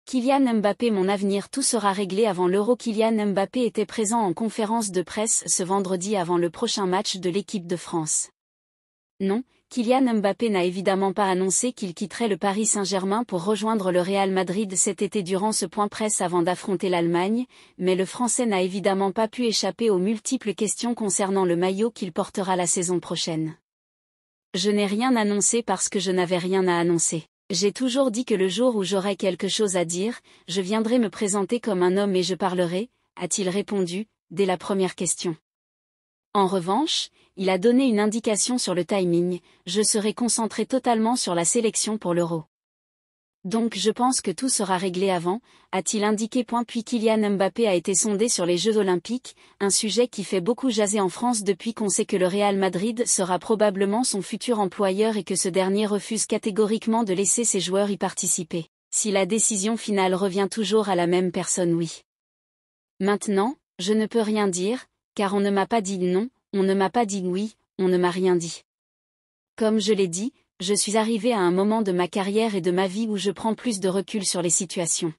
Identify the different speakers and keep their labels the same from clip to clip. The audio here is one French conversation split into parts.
Speaker 1: Kylian Mbappé mon avenir tout sera réglé avant l'Euro. Kylian Mbappé était présent en conférence de presse ce vendredi avant le prochain match de l'équipe de France. Non, Kylian Mbappé n'a évidemment pas annoncé qu'il quitterait le Paris Saint-Germain pour rejoindre le Real Madrid cet été durant ce point presse avant d'affronter l'Allemagne, mais le Français n'a évidemment pas pu échapper aux multiples questions concernant le maillot qu'il portera la saison prochaine. Je n'ai rien annoncé parce que je n'avais rien à annoncer. J'ai toujours dit que le jour où j'aurai quelque chose à dire, je viendrai me présenter comme un homme et je parlerai, a-t-il répondu, dès la première question. En revanche, il a donné une indication sur le timing, je serai concentré totalement sur la sélection pour l'Euro. Donc je pense que tout sera réglé avant, a-t-il indiqué. Puis Kylian Mbappé a été sondé sur les Jeux Olympiques, un sujet qui fait beaucoup jaser en France depuis qu'on sait que le Real Madrid sera probablement son futur employeur et que ce dernier refuse catégoriquement de laisser ses joueurs y participer. Si la décision finale revient toujours à la même personne, oui. Maintenant, je ne peux rien dire, car on ne m'a pas dit non, on ne m'a pas dit oui, on ne m'a rien dit. Comme je l'ai dit, je suis arrivé à un moment de ma carrière et de ma vie où je prends plus de recul sur les situations.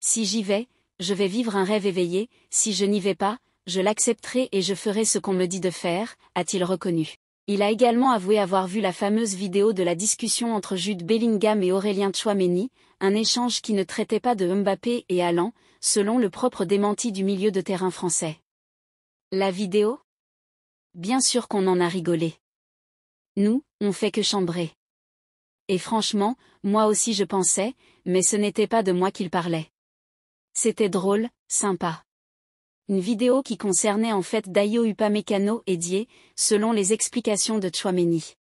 Speaker 1: Si j'y vais, je vais vivre un rêve éveillé, si je n'y vais pas, je l'accepterai et je ferai ce qu'on me dit de faire, a-t-il reconnu. Il a également avoué avoir vu la fameuse vidéo de la discussion entre Jude Bellingham et Aurélien Tchouaméni, un échange qui ne traitait pas de Mbappé et Haaland, selon le propre démenti du milieu de terrain français. La vidéo ? Bien sûr qu'on en a rigolé. Nous, on fait que chambrer. Et franchement, moi aussi je pensais, mais ce n'était pas de moi qu'il parlait. C'était drôle, sympa. Une vidéo qui concernait en fait Dayo Upamecano et Dié, selon les explications de Tchouaméni.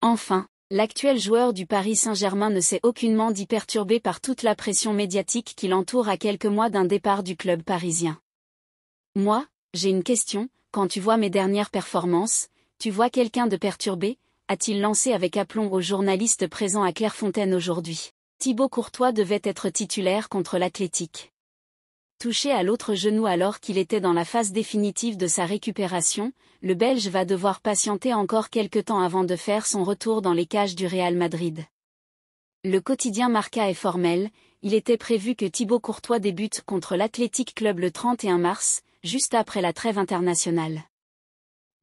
Speaker 1: Enfin, l'actuel joueur du Paris Saint-Germain ne s'est aucunement dit perturbé par toute la pression médiatique qui l'entoure à quelques mois d'un départ du club parisien. Moi, j'ai une question, quand tu vois mes dernières performances, tu vois quelqu'un de perturbé, a-t-il lancé avec aplomb aux journalistes présents à Clairefontaine aujourd'hui. Thibaut Courtois devait être titulaire contre l'Athletic. Touché à l'autre genou alors qu'il était dans la phase définitive de sa récupération, le Belge va devoir patienter encore quelque temps avant de faire son retour dans les cages du Real Madrid. Le quotidien Marca est formel, il était prévu que Thibaut Courtois débute contre l'Athletic Club le 31 mars, juste après la trêve internationale.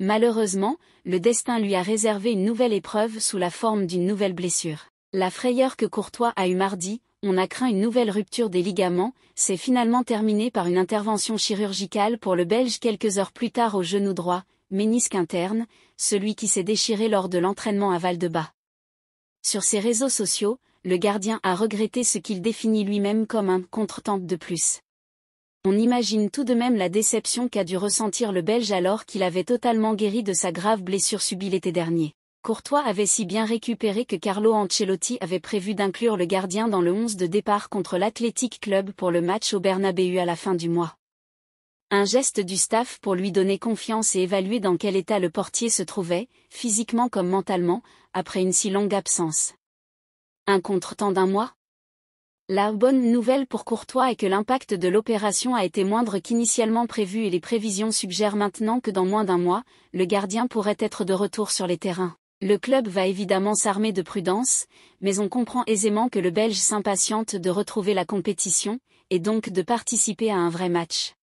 Speaker 1: Malheureusement, le destin lui a réservé une nouvelle épreuve sous la forme d'une nouvelle blessure. La frayeur que Courtois a eue mardi, on a craint une nouvelle rupture des ligaments, s'est finalement terminée par une intervention chirurgicale pour le Belge quelques heures plus tard au genou droit, ménisque interne, celui qui s'est déchiré lors de l'entraînement à Val-de-Bas. Sur ses réseaux sociaux, le gardien a regretté ce qu'il définit lui-même comme un contretemps de plus. On imagine tout de même la déception qu'a dû ressentir le Belge alors qu'il avait totalement guéri de sa grave blessure subie l'été dernier. Courtois avait si bien récupéré que Carlo Ancelotti avait prévu d'inclure le gardien dans le 11 de départ contre l'Athletic Club pour le match au Bernabéu à la fin du mois. Un geste du staff pour lui donner confiance et évaluer dans quel état le portier se trouvait, physiquement comme mentalement, après une si longue absence. Un contretemps d'un mois ? La bonne nouvelle pour Courtois est que l'impact de l'opération a été moindre qu'initialement prévu et les prévisions suggèrent maintenant que dans moins d'un mois, le gardien pourrait être de retour sur les terrains. Le club va évidemment s'armer de prudence, mais on comprend aisément que le Belge s'impatiente de retrouver la compétition, et donc de participer à un vrai match.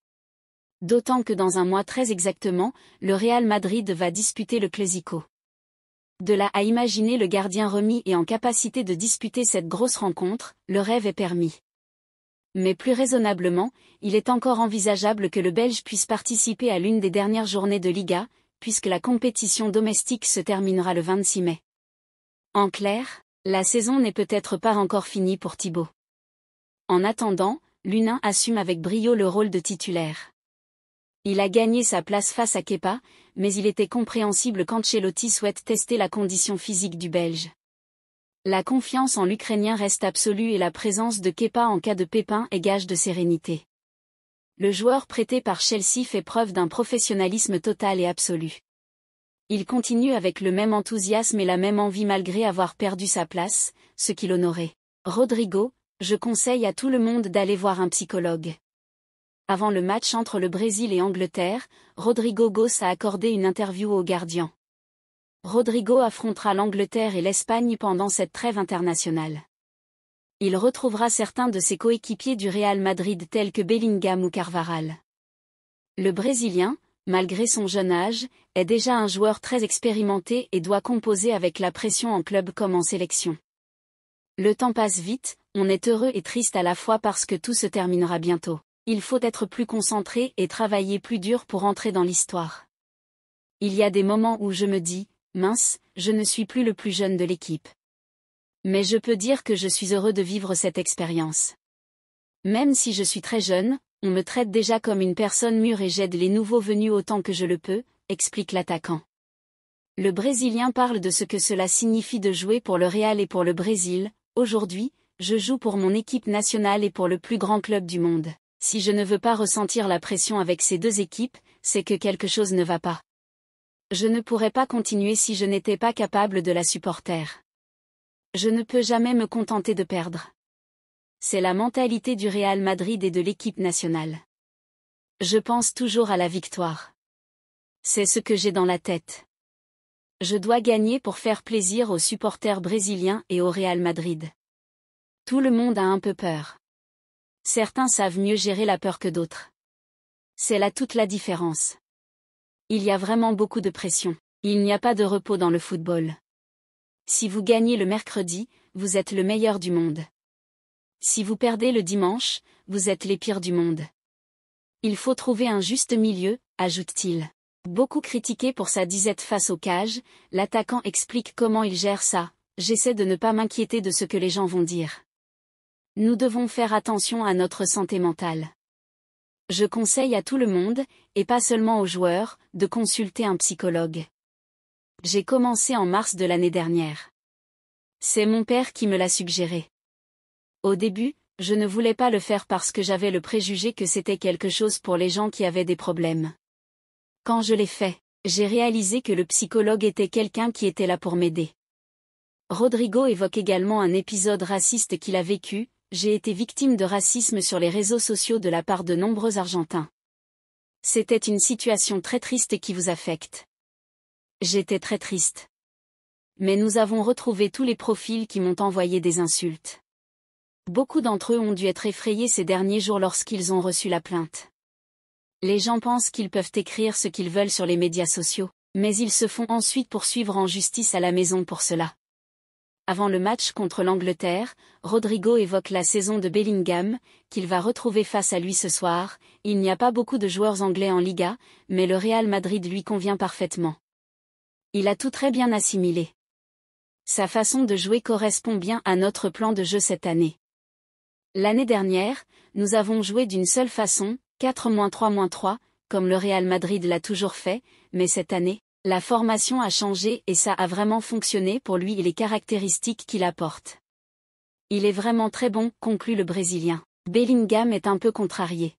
Speaker 1: D'autant que dans un mois très exactement, le Real Madrid va disputer le Clásico. De là à imaginer le gardien remis et en capacité de disputer cette grosse rencontre, le rêve est permis. Mais plus raisonnablement, il est encore envisageable que le Belge puisse participer à l'une des dernières journées de Liga, puisque la compétition domestique se terminera le 26 mai. En clair, la saison n'est peut-être pas encore finie pour Thibaut. En attendant, l'U19 assume avec brio le rôle de titulaire. Il a gagné sa place face à Kepa, mais il était compréhensible qu'Ancelotti souhaite tester la condition physique du Belge. La confiance en l'Ukrainien reste absolue et la présence de Kepa en cas de pépin est gage de sérénité. Le joueur prêté par Chelsea fait preuve d'un professionnalisme total et absolu. Il continue avec le même enthousiasme et la même envie malgré avoir perdu sa place, ce qui l'honorait. Rodrigo, je conseille à tout le monde d'aller voir un psychologue. Avant le match entre le Brésil et Angleterre, Rodrigo Goes a accordé une interview au Guardian. Rodrigo affrontera l'Angleterre et l'Espagne pendant cette trêve internationale. Il retrouvera certains de ses coéquipiers du Real Madrid tels que Bellingham ou Carvajal. Le Brésilien, malgré son jeune âge, est déjà un joueur très expérimenté et doit composer avec la pression en club comme en sélection. Le temps passe vite, on est heureux et triste à la fois parce que tout se terminera bientôt. Il faut être plus concentré et travailler plus dur pour entrer dans l'histoire. Il y a des moments où je me dis, mince, je ne suis plus le plus jeune de l'équipe. Mais je peux dire que je suis heureux de vivre cette expérience. Même si je suis très jeune, on me traite déjà comme une personne mûre et j'aide les nouveaux venus autant que je le peux, explique l'attaquant. Le Brésilien parle de ce que cela signifie de jouer pour le Real et pour le Brésil. Aujourd'hui, je joue pour mon équipe nationale et pour le plus grand club du monde. Si je ne veux pas ressentir la pression avec ces deux équipes, c'est que quelque chose ne va pas. Je ne pourrais pas continuer si je n'étais pas capable de la supporter. Je ne peux jamais me contenter de perdre. C'est la mentalité du Real Madrid et de l'équipe nationale. Je pense toujours à la victoire. C'est ce que j'ai dans la tête. Je dois gagner pour faire plaisir aux supporters brésiliens et au Real Madrid. Tout le monde a un peu peur. Certains savent mieux gérer la peur que d'autres. C'est là toute la différence. Il y a vraiment beaucoup de pression. Il n'y a pas de repos dans le football. Si vous gagnez le mercredi, vous êtes le meilleur du monde. Si vous perdez le dimanche, vous êtes les pires du monde. Il faut trouver un juste milieu, ajoute-t-il. Beaucoup critiqué pour sa disette face au cage, l'attaquant explique comment il gère ça. J'essaie de ne pas m'inquiéter de ce que les gens vont dire. Nous devons faire attention à notre santé mentale. Je conseille à tout le monde, et pas seulement aux joueurs, de consulter un psychologue. J'ai commencé en mars de l'année dernière. C'est mon père qui me l'a suggéré. Au début, je ne voulais pas le faire parce que j'avais le préjugé que c'était quelque chose pour les gens qui avaient des problèmes. Quand je l'ai fait, j'ai réalisé que le psychologue était quelqu'un qui était là pour m'aider. Rodrigo évoque également un épisode raciste qu'il a vécu. J'ai été victime de racisme sur les réseaux sociaux de la part de nombreux Argentins. C'était une situation très triste qui vous affecte. J'étais très triste. Mais nous avons retrouvé tous les profils qui m'ont envoyé des insultes. Beaucoup d'entre eux ont dû être effrayés ces derniers jours lorsqu'ils ont reçu la plainte. Les gens pensent qu'ils peuvent écrire ce qu'ils veulent sur les médias sociaux, mais ils se font ensuite poursuivre en justice à la maison pour cela. Avant le match contre l'Angleterre, Rodrigo évoque la saison de Bellingham, qu'il va retrouver face à lui ce soir. Il n'y a pas beaucoup de joueurs anglais en Liga, mais le Real Madrid lui convient parfaitement. Il a tout très bien assimilé. Sa façon de jouer correspond bien à notre plan de jeu cette année. L'année dernière, nous avons joué d'une seule façon, 4-3-3, comme le Real Madrid l'a toujours fait, mais cette année, la formation a changé et ça a vraiment fonctionné pour lui et les caractéristiques qu'il apporte. Il est vraiment très bon, conclut le Brésilien. Bellingham est un peu contrarié.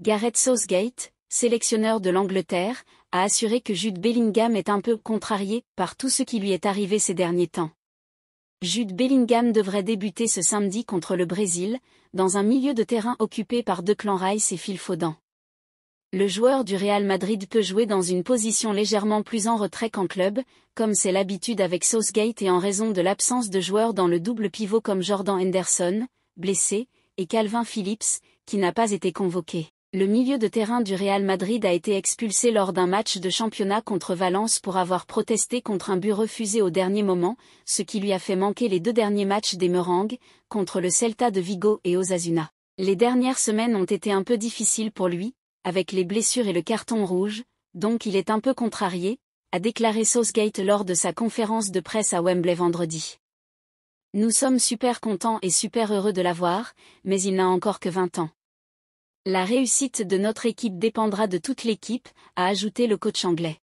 Speaker 1: Gareth Southgate, sélectionneur de l'Angleterre, a assuré que Jude Bellingham est un peu contrarié par tout ce qui lui est arrivé ces derniers temps. Jude Bellingham devrait débuter ce samedi contre le Brésil, dans un milieu de terrain occupé par Declan Rice et Phil Foden. Le joueur du Real Madrid peut jouer dans une position légèrement plus en retrait qu'en club, comme c'est l'habitude avec Southgate et en raison de l'absence de joueurs dans le double pivot comme Jordan Henderson, blessé, et Calvin Phillips, qui n'a pas été convoqué. Le milieu de terrain du Real Madrid a été expulsé lors d'un match de championnat contre Valence pour avoir protesté contre un but refusé au dernier moment, ce qui lui a fait manquer les 2 derniers matchs des Merengues, contre le Celta de Vigo et Osasuna. Les dernières semaines ont été un peu difficiles pour lui, avec les blessures et le carton rouge, donc il est un peu contrarié, a déclaré Southgate lors de sa conférence de presse à Wembley vendredi. Nous sommes super contents et super heureux de l'avoir, mais il n'a encore que 20 ans. La réussite de notre équipe dépendra de toute l'équipe, a ajouté le coach anglais.